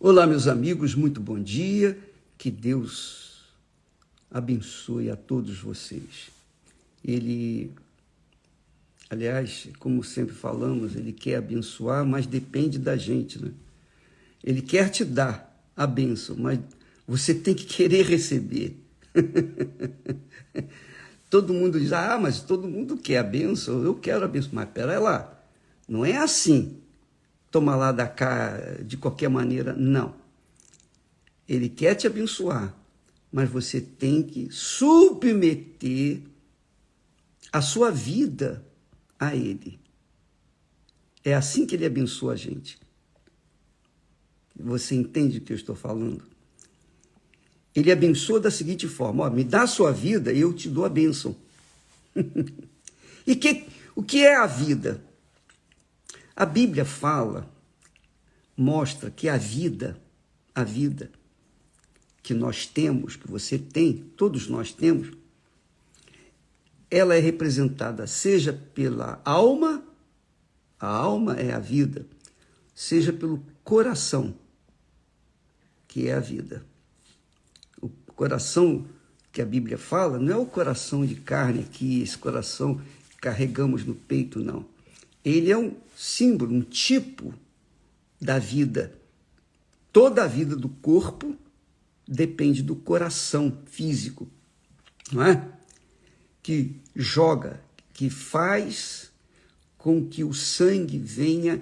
Olá, meus amigos, muito bom dia. Que Deus abençoe a todos vocês. Aliás, como sempre falamos, Ele quer abençoar, mas depende da gente, né? Ele quer te dar a bênção, mas você tem que querer receber. Todo mundo diz, mas todo mundo quer a bênção, eu quero a bênção. Mas pera lá, não é assim. Toma lá da cá de qualquer maneira, não. Ele quer te abençoar, mas você tem que submeter a sua vida a Ele. É assim que Ele abençoa a gente. Você entende o que eu estou falando? Ele abençoa da seguinte forma, me dá a sua vida e eu te dou a bênção. O que é a vida? A Bíblia mostra que a vida que nós temos, que você tem, todos nós temos, ela é representada seja pela alma, a alma é a vida, seja pelo coração, que é a vida. O coração que a Bíblia fala não é o coração de carne aqui, esse coração que carregamos no peito, não. Ele é um símbolo, um tipo da vida. Toda a vida do corpo depende do coração físico, não é? Que joga, que faz com que o sangue venha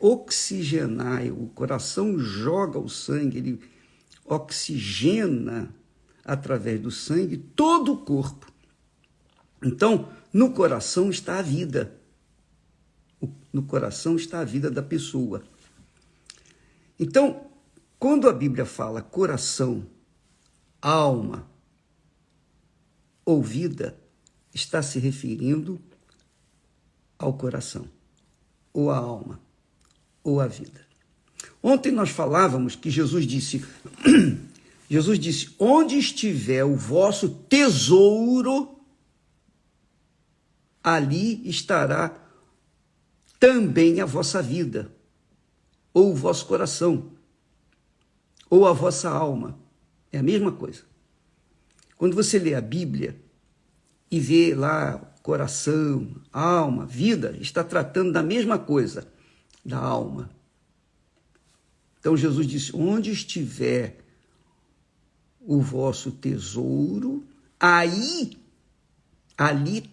oxigenar. O coração joga o sangue, ele oxigena através do sangue todo o corpo. Então, no coração está a vida. No coração está a vida da pessoa. Então, quando a Bíblia fala coração, alma ou vida, está se referindo ao coração, ou à alma, ou à vida. Ontem nós falávamos que Jesus disse, onde estiver o vosso tesouro, ali estará também a vossa vida, ou o vosso coração, ou a vossa alma. É a mesma coisa. Quando você lê a Bíblia e vê lá coração, alma, vida, está tratando da mesma coisa, da alma. Então Jesus disse, onde estiver o vosso tesouro, ali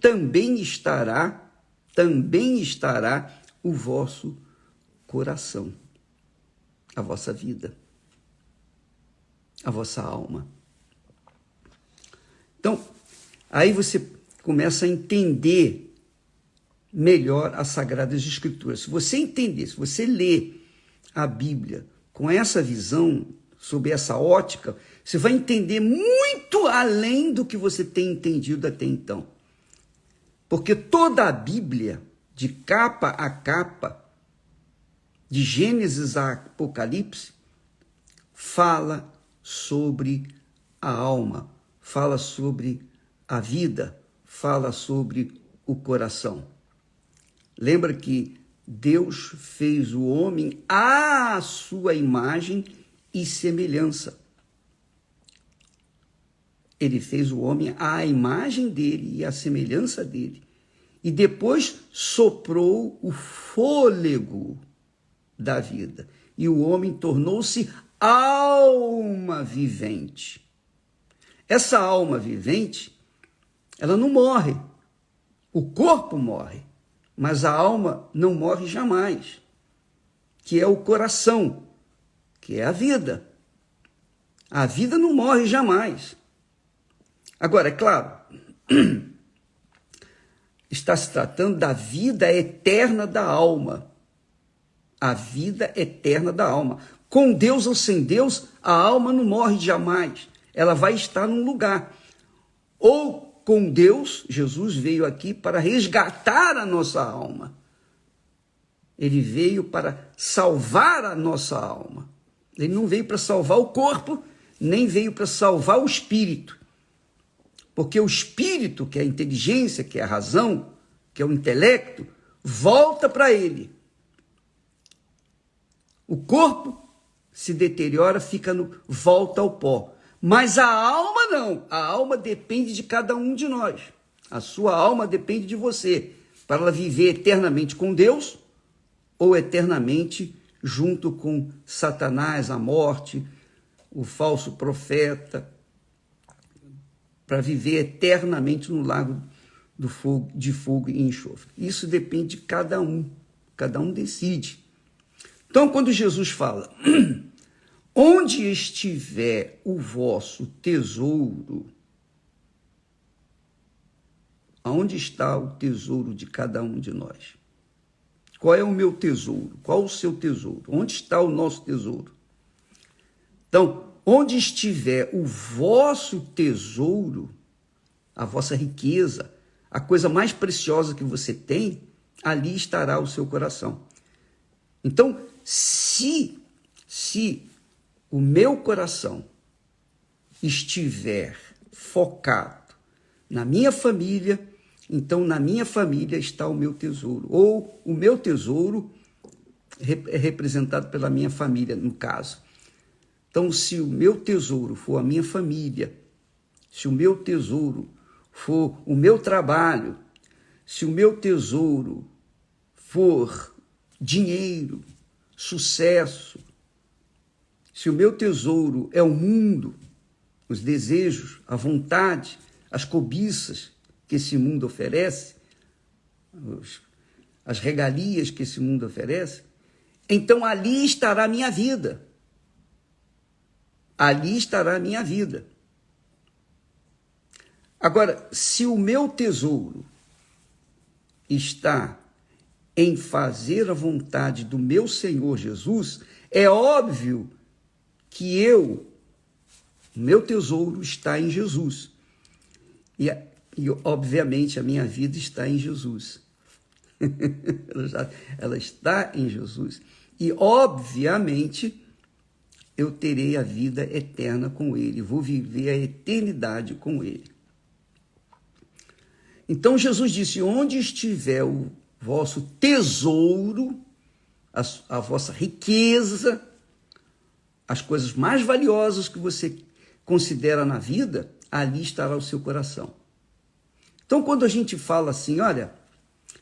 também estará o vosso coração, a vossa vida, a vossa alma. Então, aí você começa a entender melhor as Sagradas Escrituras. Se você entender, se você ler a Bíblia com essa visão, sob essa ótica, você vai entender muito além do que você tem entendido até então. Porque toda a Bíblia, de capa a capa, de Gênesis a Apocalipse, fala sobre a alma, fala sobre a vida, fala sobre o coração. Lembra que Deus fez o homem à sua imagem e semelhança. Ele fez o homem à imagem dele e à semelhança dele. E depois soprou o fôlego da vida. E o homem tornou-se alma vivente. Essa alma vivente, ela não morre. O corpo morre, mas a alma não morre jamais, que é o coração, que é a vida. A vida não morre jamais. Agora, é claro, está se tratando da vida eterna da alma. A vida eterna da alma. Com Deus ou sem Deus, a alma não morre jamais. Ela vai estar num lugar. Ou com Deus, Jesus veio aqui para resgatar a nossa alma. Ele veio para salvar a nossa alma. Ele não veio para salvar o corpo, nem veio para salvar o espírito. Porque o espírito, que é a inteligência, que é a razão, que é o intelecto, volta para ele. O corpo se deteriora, volta ao pó. Mas a alma não. A alma depende de cada um de nós. A sua alma depende de você, para ela viver eternamente com Deus ou eternamente junto com Satanás, a morte, o falso profeta, para viver eternamente no lago de fogo e enxofre. Isso depende de cada um decide. Então, quando Jesus fala, onde estiver o vosso tesouro, aonde está o tesouro de cada um de nós? Qual é o meu tesouro? Qual o seu tesouro? Onde está o nosso tesouro? Então, onde estiver o vosso tesouro, a vossa riqueza, a coisa mais preciosa que você tem, ali estará o seu coração. Então, se o meu coração estiver focado na minha família, então na minha família está o meu tesouro. Ou o meu tesouro é representado pela minha família, no caso. Então, se o meu tesouro for a minha família, se o meu tesouro for o meu trabalho, se o meu tesouro for dinheiro, sucesso, se o meu tesouro é o mundo, os desejos, a vontade, as cobiças que esse mundo oferece, as regalias que esse mundo oferece, então ali estará a minha vida. Ali estará a minha vida. Agora, se o meu tesouro está em fazer a vontade do meu Senhor Jesus, é óbvio que meu tesouro está em Jesus. E obviamente, a minha vida está em Jesus. Ela está em Jesus. E, obviamente, eu terei a vida eterna com Ele. Vou viver a eternidade com Ele. Então, Jesus disse, onde estiver o vosso tesouro, a vossa riqueza, as coisas mais valiosas que você considera na vida, ali estará o seu coração. Então, quando a gente fala assim, olha,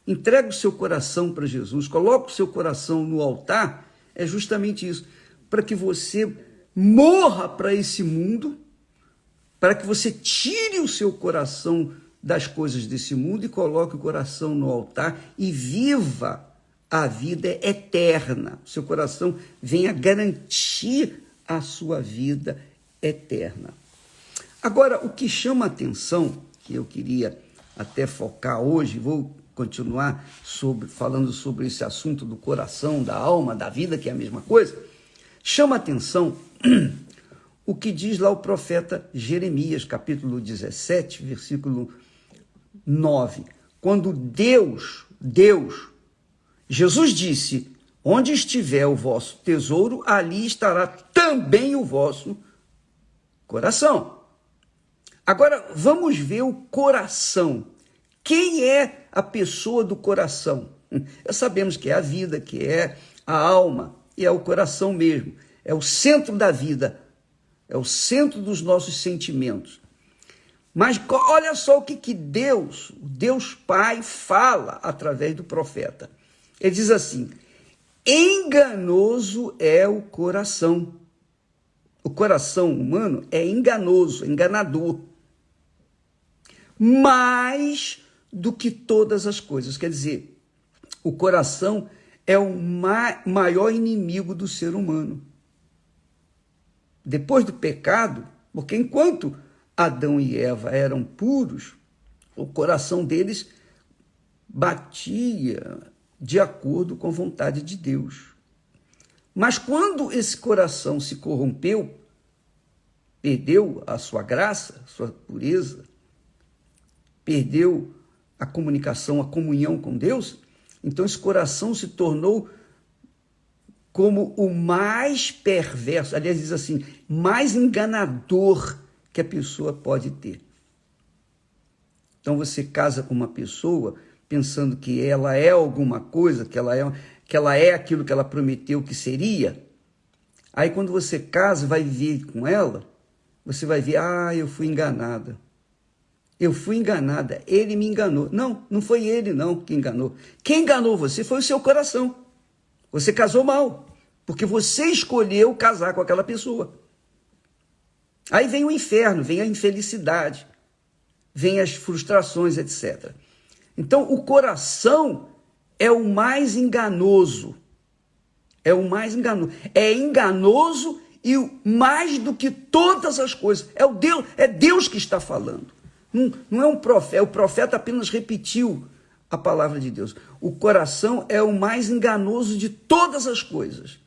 entrega o seu coração para Jesus, coloca o seu coração no altar, é justamente isso, para que você morra para esse mundo, para que você tire o seu coração das coisas desse mundo e coloque o coração no altar e viva a vida eterna. O seu coração venha garantir a sua vida eterna. Agora, o que chama a atenção, que eu queria até focar hoje, vou continuar falando sobre esse assunto do coração, da alma, da vida, que é a mesma coisa, chama a atenção o que diz lá o profeta Jeremias, capítulo 17, versículo 9, quando Jesus disse, onde estiver o vosso tesouro, ali estará também o vosso coração. Agora, vamos ver o coração. Quem é a pessoa do coração? Sabemos que é a vida, que é a alma, e é o coração mesmo. É o centro da vida, é o centro dos nossos sentimentos. Mas olha só o que Deus Pai fala através do profeta. Ele diz assim, enganoso é o coração. O coração humano é enganoso, enganador. Mais do que todas as coisas. Quer dizer, o coração é o maior inimigo do ser humano. Depois do pecado, porque enquanto Adão e Eva eram puros, o coração deles batia de acordo com a vontade de Deus. Mas quando esse coração se corrompeu, perdeu a sua graça, a sua pureza, perdeu a comunicação, a comunhão com Deus, então esse coração se tornou como o mais perverso, aliás, diz assim, mais enganador que a pessoa pode ter. Então você casa com uma pessoa pensando que ela é alguma coisa, que ela é aquilo que ela prometeu que seria, Aí quando você casa, vai viver com ela, você vai ver, eu fui enganada. Eu fui enganada, ele me enganou. Não, não foi ele não que enganou. Quem enganou você foi o seu coração. Você casou mal, porque você escolheu casar com aquela pessoa. Aí vem o inferno, vem a infelicidade, vem as frustrações, etc. Então, o coração é o mais enganoso. É o mais enganoso. É enganoso e mais do que todas as coisas. É Deus que está falando. Não é um profeta. O profeta apenas repetiu a palavra de Deus. O coração é o mais enganoso de todas as coisas.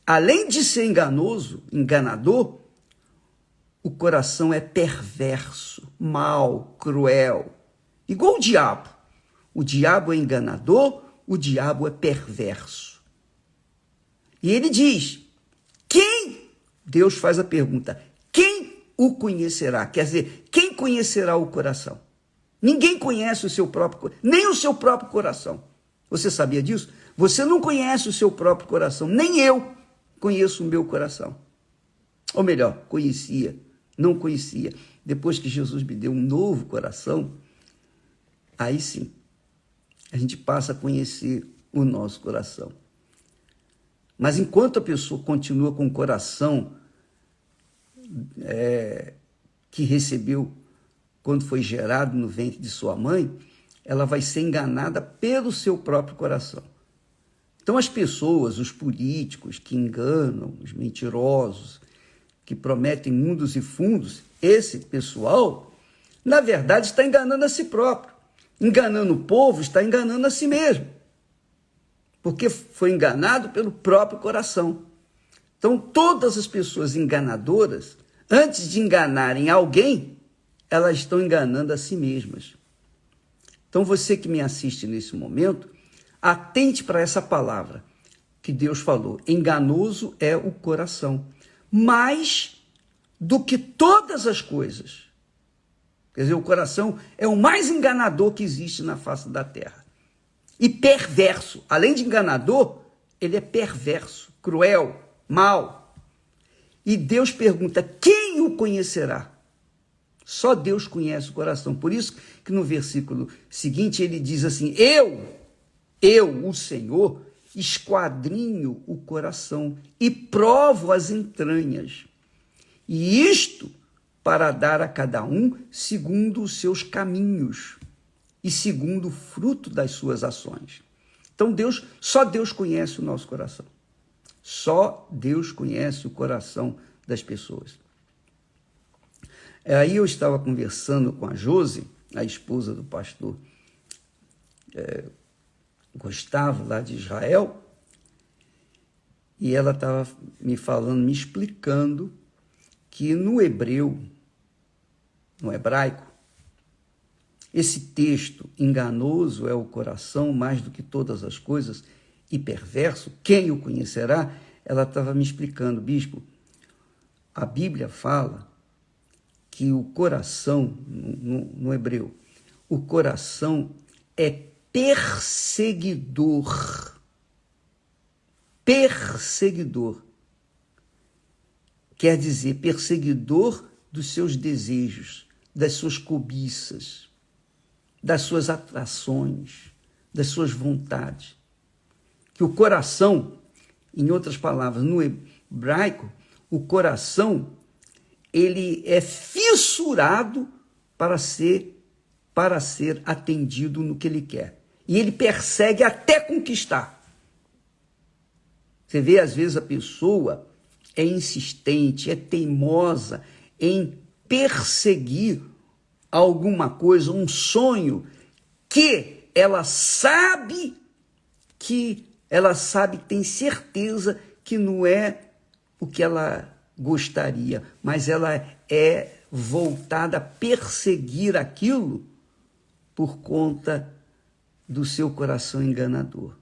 Além de ser enganoso, enganador, o coração é perverso, mau, cruel. Igual o diabo. O diabo é enganador, o diabo é perverso. E ele diz, Deus faz a pergunta, quem o conhecerá? Quer dizer, quem conhecerá o coração? Ninguém conhece o seu próprio, nem o seu próprio coração. Você sabia disso? Você não conhece o seu próprio coração, nem eu conheço o meu coração. Ou melhor, não conhecia. Depois que Jesus me deu um novo coração, aí sim, a gente passa a conhecer o nosso coração. Mas enquanto a pessoa continua com o coração que recebeu quando foi gerado no ventre de sua mãe, ela vai ser enganada pelo seu próprio coração. Então as pessoas, os políticos que enganam, os mentirosos, que prometem mundos e fundos, esse pessoal, na verdade, está enganando a si próprio. Enganando o povo, está enganando a si mesmo. Porque foi enganado pelo próprio coração. Então, todas as pessoas enganadoras, antes de enganarem alguém, elas estão enganando a si mesmas. Então, você que me assiste nesse momento, atente para essa palavra que Deus falou. Enganoso é o coração, mais do que todas as coisas. Quer dizer, o coração é o mais enganador que existe na face da terra. E perverso. Além de enganador, ele é perverso, cruel, mau. E Deus pergunta, quem o conhecerá? Só Deus conhece o coração. Por isso que no versículo seguinte ele diz assim, eu, o Senhor, esquadrinho o coração e provo as entranhas. E isto para dar a cada um segundo os seus caminhos e segundo o fruto das suas ações. Então só Deus conhece o nosso coração. Só Deus conhece o coração das pessoas. Aí eu estava conversando com a Josi, a esposa do pastor Gustavo, lá de Israel, e ela estava me falando, me explicando que no hebraico, esse texto, enganoso é o coração mais do que todas as coisas e perverso, quem o conhecerá? Ela estava me explicando, bispo, a Bíblia fala que o coração, no hebreu, o coração é perseguidor. Perseguidor. Quer dizer, perseguidor dos seus desejos, das suas cobiças, das suas atrações, das suas vontades. Que o coração, em outras palavras, no hebraico, o coração, ele é fissurado para ser atendido no que ele quer. E ele persegue até conquistar. Você vê, às vezes, a pessoa é insistente, é teimosa em perseguir alguma coisa, um sonho que ela sabe, tem certeza que não é o que ela gostaria, mas ela é voltada a perseguir aquilo por conta do seu coração enganador.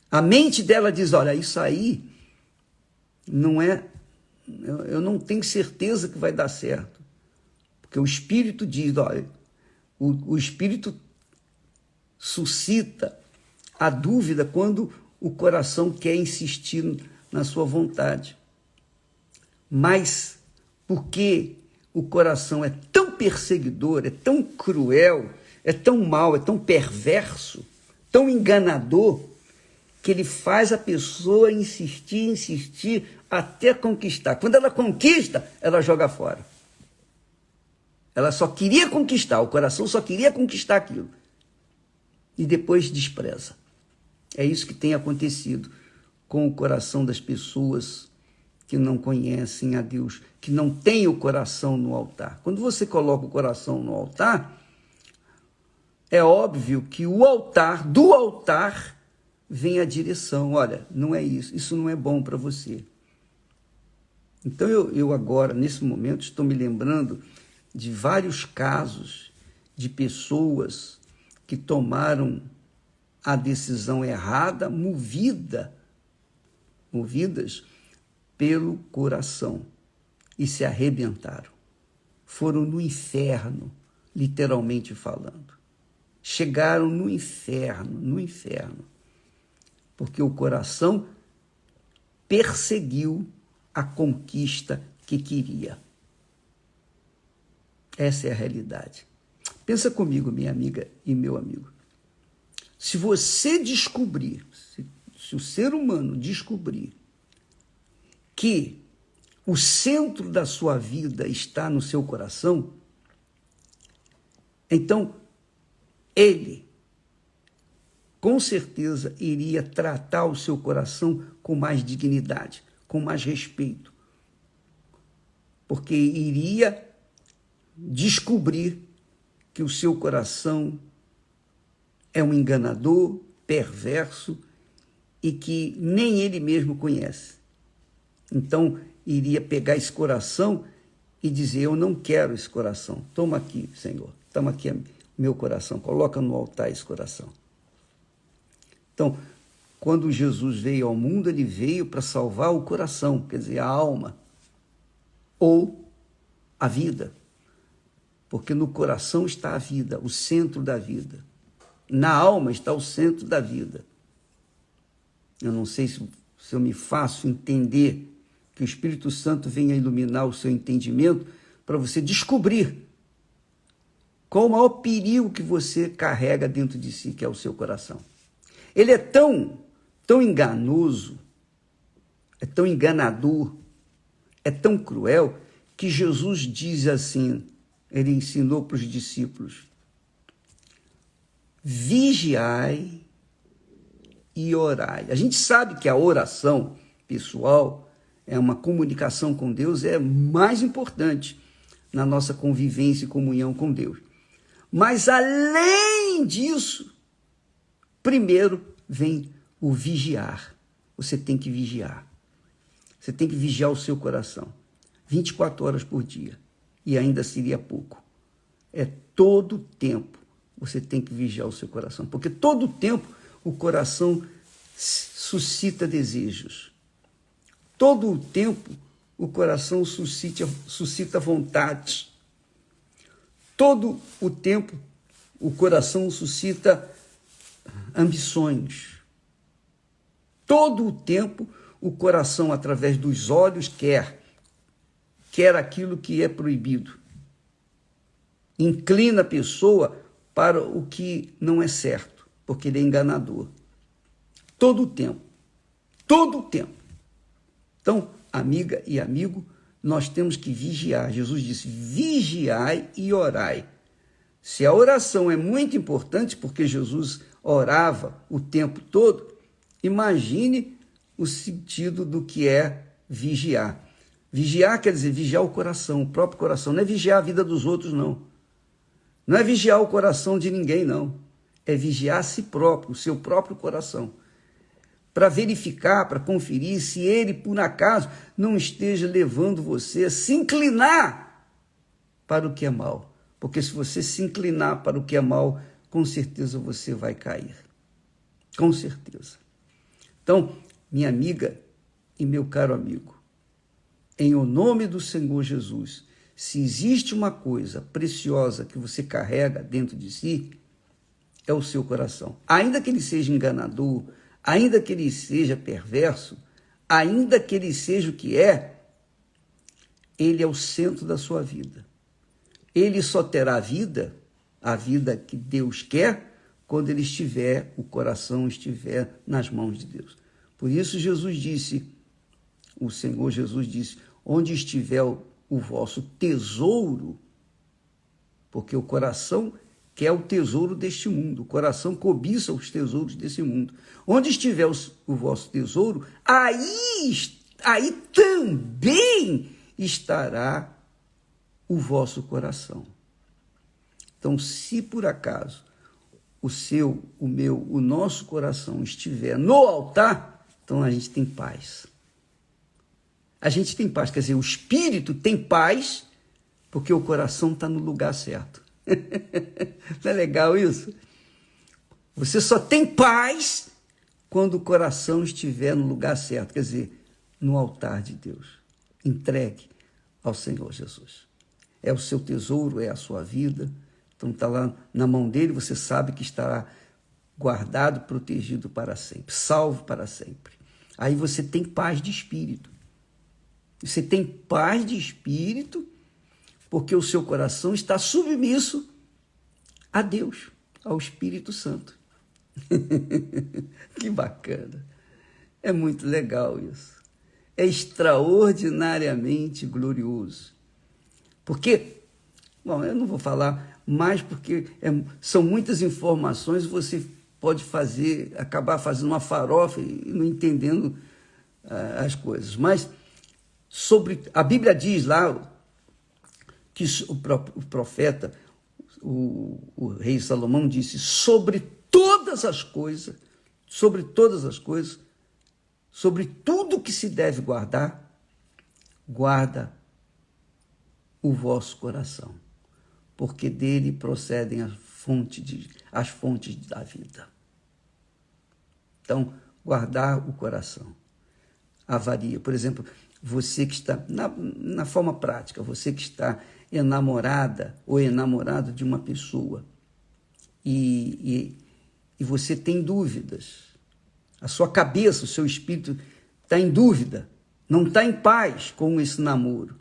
A mente dela diz, olha, isso aí não é, eu não tenho certeza que vai dar certo. Porque o Espírito diz, olha, o Espírito suscita a dúvida quando o coração quer insistir na sua vontade. Mas porque o coração é tão perseguidor, é tão cruel, é tão mau, é tão perverso, tão enganador, que ele faz a pessoa insistir até conquistar. Quando ela conquista, ela joga fora. Ela só queria conquistar, o coração só queria conquistar aquilo. E depois despreza. É isso que tem acontecido com o coração das pessoas que não conhecem a Deus, que não têm o coração no altar. Quando você coloca o coração no altar, é óbvio que do altar vem a direção. Olha, não é isso não é bom para você. Então eu agora, nesse momento, estou me lembrando de vários casos de pessoas que tomaram a decisão errada, movidas pelo coração, e se arrebentaram. Foram no inferno, literalmente falando. Chegaram no inferno, porque o coração perseguiu a conquista que queria. Essa é a realidade. Pensa comigo, minha amiga e meu amigo. Se você descobrir, se o ser humano descobrir que o centro da sua vida está no seu coração, então ele, com certeza, iria tratar o seu coração com mais dignidade, com mais respeito, porque iria descobrir que o seu coração é um enganador, perverso e que nem ele mesmo conhece. Então, iria pegar esse coração e dizer: eu não quero esse coração. Toma aqui, Senhor. Toma aqui meu coração. Coloca no altar esse coração. Então, quando Jesus veio ao mundo, ele veio para salvar o coração, quer dizer, a alma, ou a vida. Porque no coração está a vida, o centro da vida. Na alma está o centro da vida. Eu não sei se eu me faço entender, que o Espírito Santo venha iluminar o seu entendimento para você descobrir qual o maior perigo que você carrega dentro de si, que é o seu coração. Ele é tão enganoso, é tão enganador, é tão cruel, que Jesus diz assim, ele ensinou para os discípulos: vigiai e orai. A gente sabe que a oração pessoal é uma comunicação com Deus, é mais importante na nossa convivência e comunhão com Deus. Mas, além disso, primeiro vem o vigiar. Você tem que vigiar. Você tem que vigiar o seu coração. 24 horas por dia. E ainda seria pouco. É todo o tempo você tem que vigiar o seu coração. Porque todo o tempo o coração suscita desejos. Todo o tempo o coração suscita vontade. Todo o tempo o coração suscita ambições. Todo o tempo o coração, através dos olhos, quer aquilo que é proibido. Inclina a pessoa para o que não é certo, porque ele é enganador. Todo o tempo. Todo o tempo. Então, amiga e amigo, nós temos que vigiar. Jesus disse: vigiai e orai. Se a oração é muito importante, porque Jesus orava o tempo todo, imagine o sentido do que é vigiar. Vigiar quer dizer vigiar o coração, o próprio coração. Não é vigiar a vida dos outros, não. Não é vigiar o coração de ninguém, não. É vigiar a si próprio, o seu próprio coração. Para verificar, para conferir se ele, por acaso, não esteja levando você a se inclinar para o que é mal. Porque se você se inclinar para o que é mal, com certeza você vai cair. Com certeza. Então, minha amiga e meu caro amigo, em o nome do Senhor Jesus, se existe uma coisa preciosa que você carrega dentro de si, é o seu coração. Ainda que ele seja enganador, ainda que ele seja perverso, ainda que ele seja o que é, ele é o centro da sua vida. Ele só terá vida, a vida que Deus quer, quando o coração estiver nas mãos de Deus. Por isso o Senhor Jesus disse, onde estiver o vosso tesouro, porque o coração quer o tesouro deste mundo, o coração cobiça os tesouros desse mundo. Onde estiver o vosso tesouro, aí também estará o vosso coração. Então, se por acaso o nosso coração estiver no altar, então a gente tem paz. A gente tem paz, quer dizer, o espírito tem paz, porque o coração está no lugar certo. Não é legal isso? Você só tem paz quando o coração estiver no lugar certo, quer dizer, no altar de Deus, entregue ao Senhor Jesus. É o seu tesouro, é a sua vida. Então está lá na mão dele, você sabe que estará guardado, protegido para sempre, salvo para sempre. Aí você tem paz de espírito. Você tem paz de espírito porque o seu coração está submisso a Deus, ao Espírito Santo. Que bacana. É muito legal isso. É extraordinariamente glorioso. Porque, bom, eu não vou falar mais porque são muitas informações, você pode acabar fazendo uma farofa e não entendendo as coisas. Mas a Bíblia diz lá que o profeta, o rei Salomão disse, sobre todas as coisas, sobre tudo que se deve guardar, guarda o vosso coração, porque dele procedem as fontes da vida. Então, guardar o coração. Avaria, por exemplo, você que está, na forma prática, você que está enamorada ou enamorado de uma pessoa e você tem dúvidas, a sua cabeça, o seu espírito está em dúvida, não está em paz com esse namoro,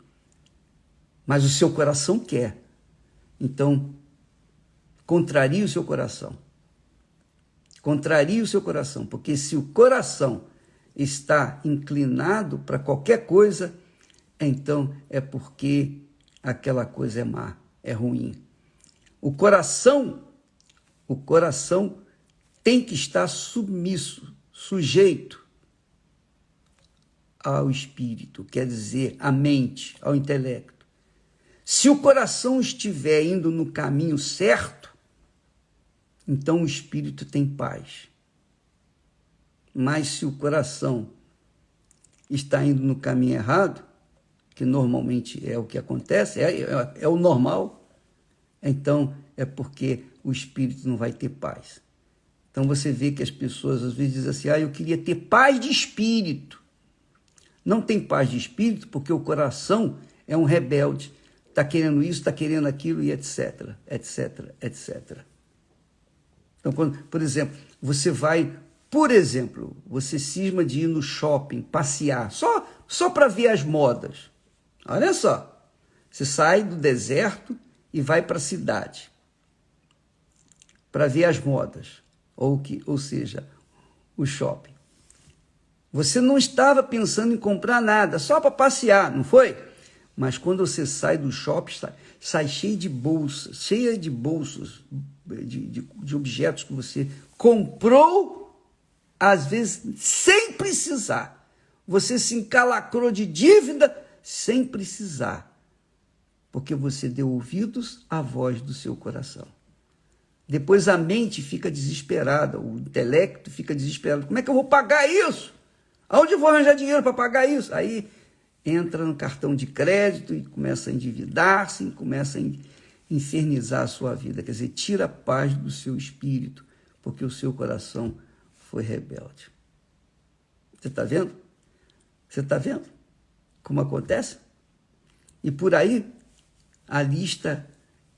mas o seu coração quer. Então, contrarie o seu coração. Contrarie o seu coração, porque se o coração está inclinado para qualquer coisa, então é porque aquela coisa é má, é ruim. O coração tem que estar submisso, sujeito ao espírito, quer dizer, à mente, ao intelecto. Se o coração estiver indo no caminho certo, então o espírito tem paz. Mas se o coração está indo no caminho errado, que normalmente é o que acontece, é o normal, então é porque o espírito não vai ter paz. Então você vê que as pessoas às vezes dizem assim, eu queria ter paz de espírito. Não tem paz de espírito porque o coração é um rebelde, está querendo isso, está querendo aquilo e etc, etc, etc. Então, por exemplo, você cisma de ir no shopping, passear, só para ver as modas. Olha só, você sai do deserto e vai para a cidade para ver as modas, ou seja, o shopping. Você não estava pensando em comprar nada, só para passear, não foi? Mas quando você sai do shopping, sai cheio de bolsas, de objetos que você comprou, às vezes sem precisar. Você se encalacrou de dívida sem precisar, porque você deu ouvidos à voz do seu coração. Depois a mente fica desesperada, o intelecto fica desesperado. Como é que eu vou pagar isso? Aonde eu vou arranjar dinheiro para pagar isso? Aí entra no cartão de crédito e começa a endividar-se, e começa a infernizar a sua vida. Quer dizer, tira a paz do seu espírito, porque o seu coração foi rebelde. Você está vendo? Você está vendo como acontece? E por aí a lista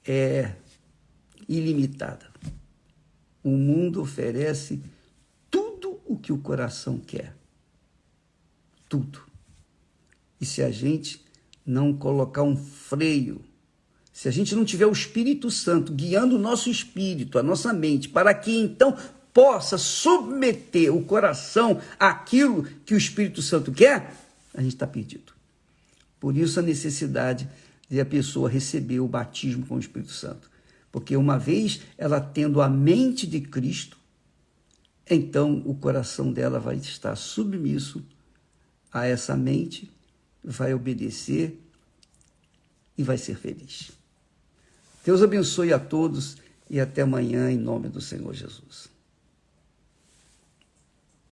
é ilimitada. O mundo oferece tudo o que o coração quer. tudo. E se a gente não colocar um freio, se a gente não tiver o Espírito Santo guiando o nosso espírito, a nossa mente, para que então possa submeter o coração àquilo que o Espírito Santo quer, a gente está perdido. Por isso a necessidade de a pessoa receber o batismo com o Espírito Santo. Porque uma vez ela tendo a mente de Cristo, então o coração dela vai estar submisso a essa mente, vai obedecer e vai ser feliz. Deus abençoe a todos e até amanhã, em nome do Senhor Jesus.